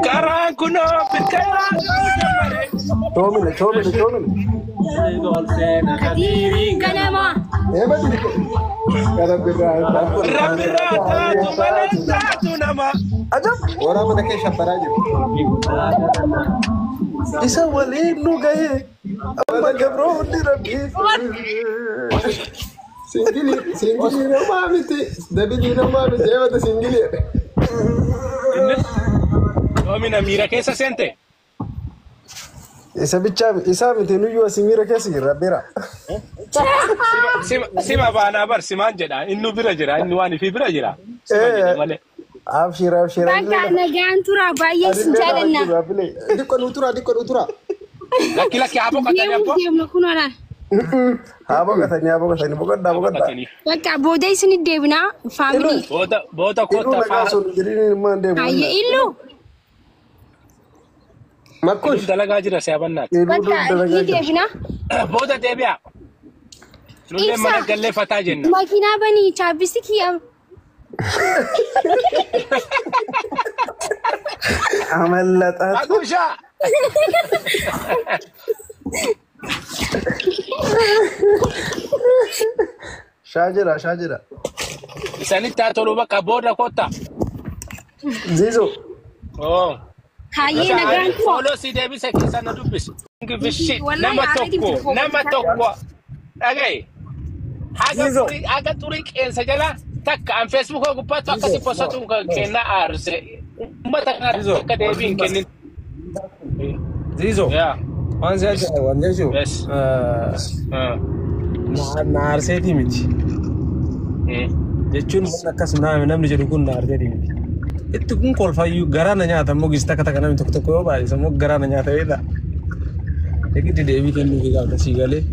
كاران كنا بالكاران تومن كثيرين كلامه ايه بدي رب الراتات وملكات نما عجب ورا بدك ايش براجل يسوى لي انه جاي اما قبروني ربي سنجلي ما عملتي ده بيجي ما عملتي ايه ده سنجلي ومن اميره كيف سنتي Isa bicha isa mitenuyu asimira kesi rabira. Sima bana bar siman jeda innu bira jira innu wani fi bira jira. Abshira. Baka nagaan tura baay'ee sinjaalanna. Dikko nutura. Laki abo katani abo. Deemna kunoora. Abo katani bogadda. Baka booda isin deebina family. Booda kota fa. Ayya illu. Makush dalaga jira sabanna. Baka deebina. Booda deebiya. Nulle mana galle fata jenna. Makina bani chaabisi kiyam. عملت أقوشا شاجرة سنين تاتلو بقى بورا كوتا زيزو هاي نجان فولو سيدي بس كيسا ندبس في الشيء نما توكو أجي حاجة طريق إن سجلا تك عن فيسبوك وقبات وقتي بوستون كنا أرسل ما تكنا كدابين كنن زيزو وان زيزو بس نار سيدي متي jechuun akkas namni jedhu kun naartee dhimmi itti kun kolfayyuu garaana nyaata immoo gista kata kanami tokko yoo baay'isa immoo garaana nyaata weedha eegiddi deebii kennuufi gaafta sii galee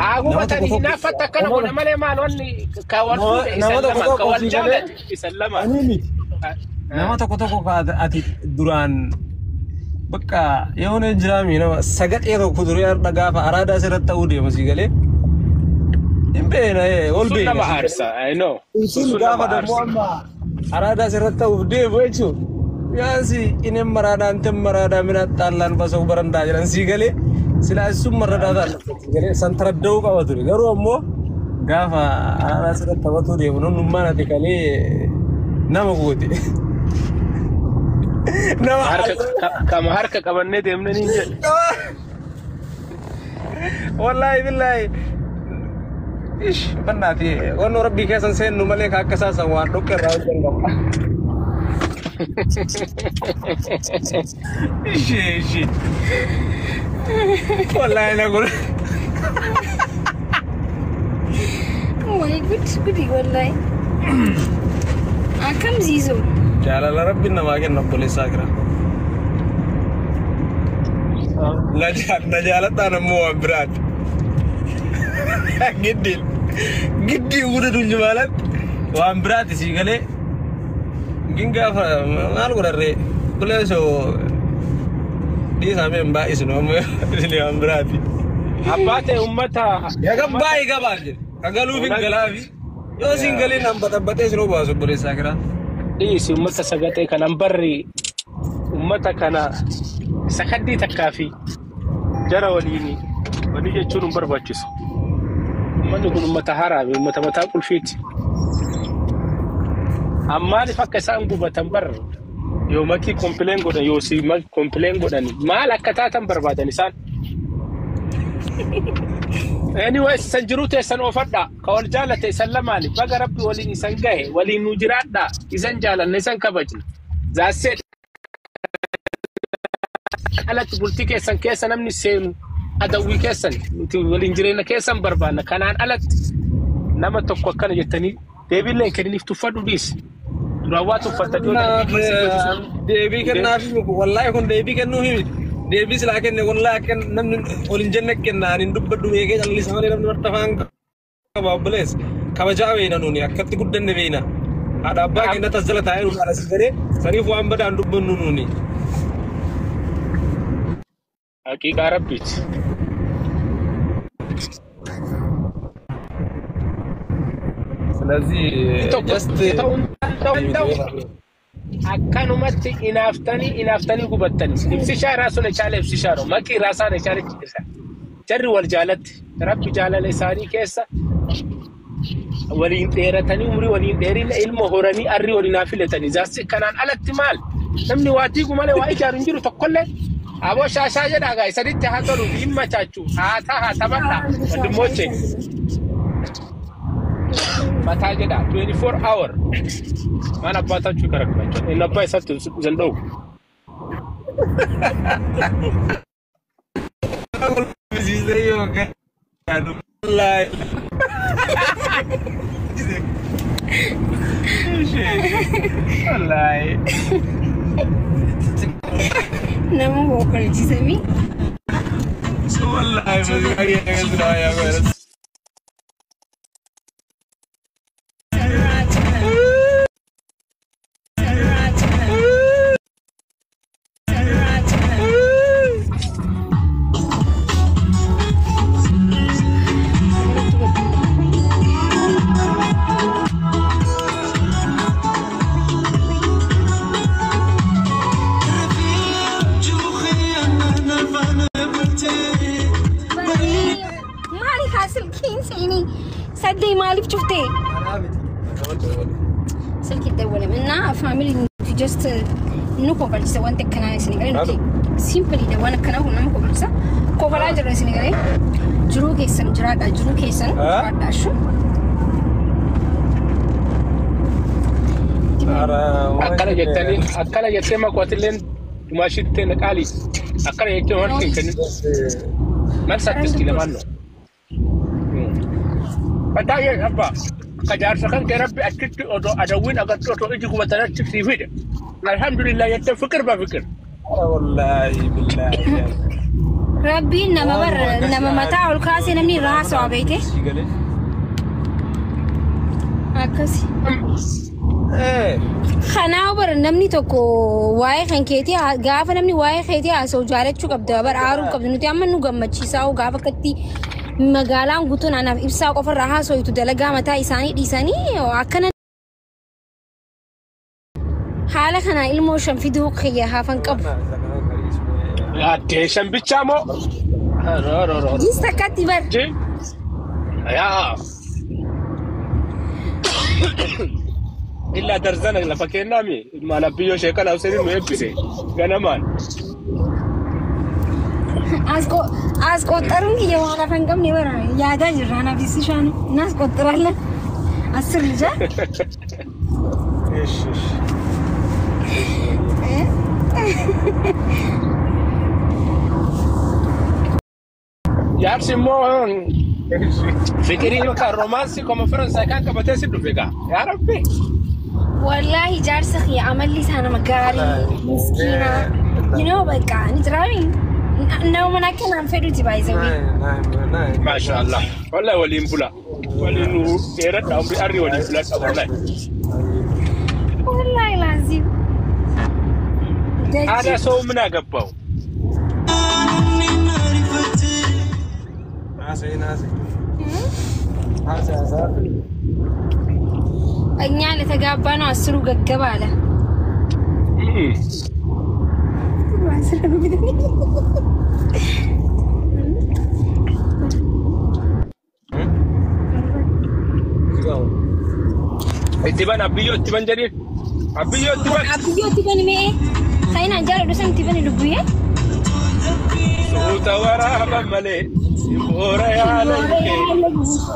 Agumatan hinafata kana kuna male malonni kawartu isallama kawaljaala isallama nama tokko ati duraan bakka yoone jiraami nama sagadhee tokko duree arda gaafa araadaa sirratti ta'uu deema sii galee imbeena ol beena sunna maharsa I know sun gaafa dammoo amma araadaa sirratti ta'uuf deemu jechuun yaansi inem maraadhaa antem maraadhaa mina xaallaan basoo barandaa jiran sii galee sila summa radada gele santaradau qawatu garu ammo gafa ala sira tabatu de non numana de kale nama goti nama kama harka kabanne de mne ninje wallahi billahi ish banati wono rabbi kesan sen numale ka kasasa wa dokker raw jangam ish والله انا اقول والله قدي والله كم زيزو جعل ربنا ما كنا بوليس ساكرة نجالت انا مو براد جدي ولد الجمالات وام براد سيغلي جينغا ما الغرر كله سو دي سامي مبايس نوم اللي امبراتي abate ummata ya gambai gabaje kagalu bin galavi yo singali nambate sino baso bore sakra disi ummata sagate kana barri ummata kana sakaddi takafi jara walini wani je churun barbachis ummata kun ummata harabi ummata mata kulfiti amma ni fakka sangu batambar yo maki complain goda yo si ma complain goda ni mala katatan barbadani san anyway sanjurute san ofadda kawal jalate sallamani baga rabbi wali ni sangahe wali nujirada isan jalan ne san kabaji za se alat bultike san kesan amni senu adawi kesan wali njirena kesan barbana kanan alat nama tokko kana yettani debilen kedini tufadu bis rawatu fataduna debi kenna fi wallahi kon debi kennu hi debi sila kenne wallahi ken nam olin jenne kenna nin dubbadu wege jalli samane nam wartafan kabables kabajawe nanuni akati guddanne beena ada abba kenna tazala tayu ala sigare sarifu ambada dubbanu nuni hakika rabbit ስለዚህ just دو akkanumatti inaaftanii gubattanii ibsi shaaraa sun echaala ibsi shaaroo makii raasaan echaala ciisa jarri wal jaalatti rabbi jaalala isaanii keessa waliin dheeratanii umrii waliin dheerina ilma horanii arri waliin filatanii jaarsi kanaan alatti maal namni waatii gumalee waa ijaaru hin jiru tokkollee aboo shaashaa jedhaa gaa isanitti haa tolu hin machaachuu haa taphaadhaa wandimmoche mataa jedhaa 24 hour mana abbataachuu karakkacha inni abbaa isaatti zanda'u wallahi nama bokal jisami wallahi صدق مالك شفتي سلكي الدولة منا فاميلي في جست نوكو بالجسا وانت كنا سنغالي نوكي سيمبلي ده وانا كنا هنا نوكو بالجسا كوبلا جرى سنغالي جرو كيسن جرو كيسن داشو akkana jettee makwaatileen dumaashittee naqaali akkana jettee warqin kennin mal sattiski lamanno Padahal apa? Kajar sekarang terapi aktif atau ada win agar atau itu kubatana aktif hidup. Alhamdulillah ya terfikir berfikir. Wallahi billahi. Rabbi nama mata ulkasi namni rahaso abete. Akasi. Khana bar namni toko wae khanketi gaafa namni wae kheti aso jaalachuu qabda bar aarum qabdu nuti amma nu gammachiisaa gaafa katti magaalaan guutuun anaaf ibsaa qofarraa haasoytu dalagaa mataa isaanii dhiisanii akkana haala kana ilmoo shan fiduu kiyya haafan qabu. Yaadee shan bichaa moo? Gis takkatti bar. Yaa. Illaa darzana lafa kennaami maala biyyoo sheekala usanii nu eebbise ganamaan. As qotarun ki jawan afan kamne bara yaada jirana bisishan nas qotaralla asir lija ايش Yarsi mo fikiri ka romansi como Fransa kan ka batesi du fika ya rabbi wallahi jarsakh ya amali sana magari miskina you know baka ni driving no man I can fedu ti by the way ما شاء الله والله ولين بلا ولين يرد عمري اري ولين بلا والله لازم هذا سو من اغباو ناسي እኛ ለተጋባ ነው አስሩ ገገባ አለ اتبان ابيو اتبان جري ابيو اتبان مي خاينا جارو دسم اتبان لبيه صوت ورا بملي ورا يا عليك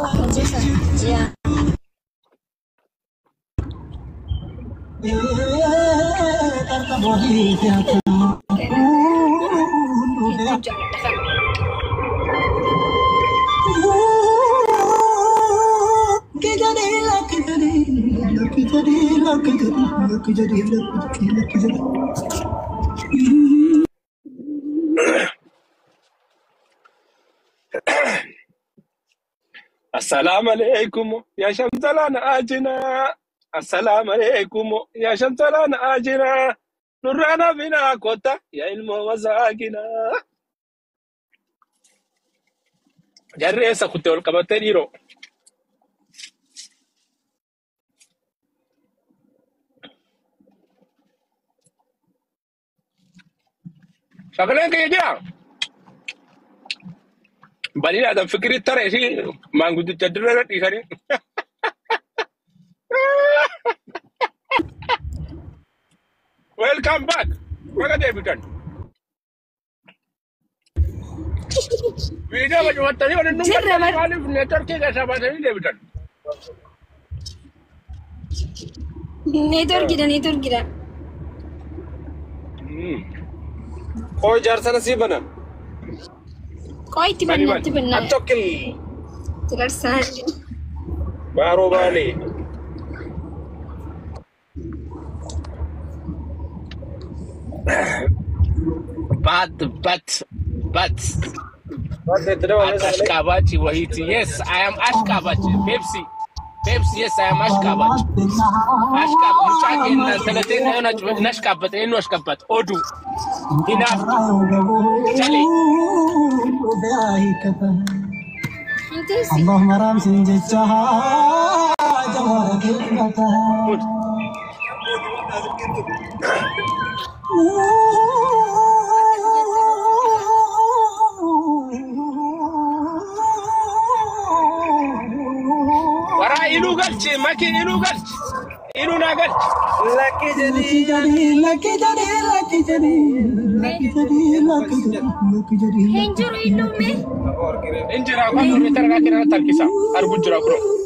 السلام عليكم يا شمسلان اجنا السلام عليكم يا شمسلان اجنا نرانا بنا كوتا يا علم وزاكنا جريسا كنت والقبتيرو شغلين كده بني آدم فكري ترى شيء ما قد تدرس يساري Welcome back. What are you doing? Video macam tadi ada nombor kali network ke siapa tadi dia bilang. network kita. कोई जर्सन सी बना कोई tiba-tiba. अटोकिल Jelas saja. बारो बाली But Ashkabachi Wahiti. Yes, I am Ashkabachi. Pepsi, yes, I am Ashkabachi. Ashkabachi. Ashkabat. Odu. Enough. Charlie. اللهم رام سنجتها جوارك Wara ilu galchi, makin ilu galchi. Ilu na galchi. Lucky jadi Enjoy ilu me. Injira kwa nuri targa kina tarkisa. Arbujura kuro.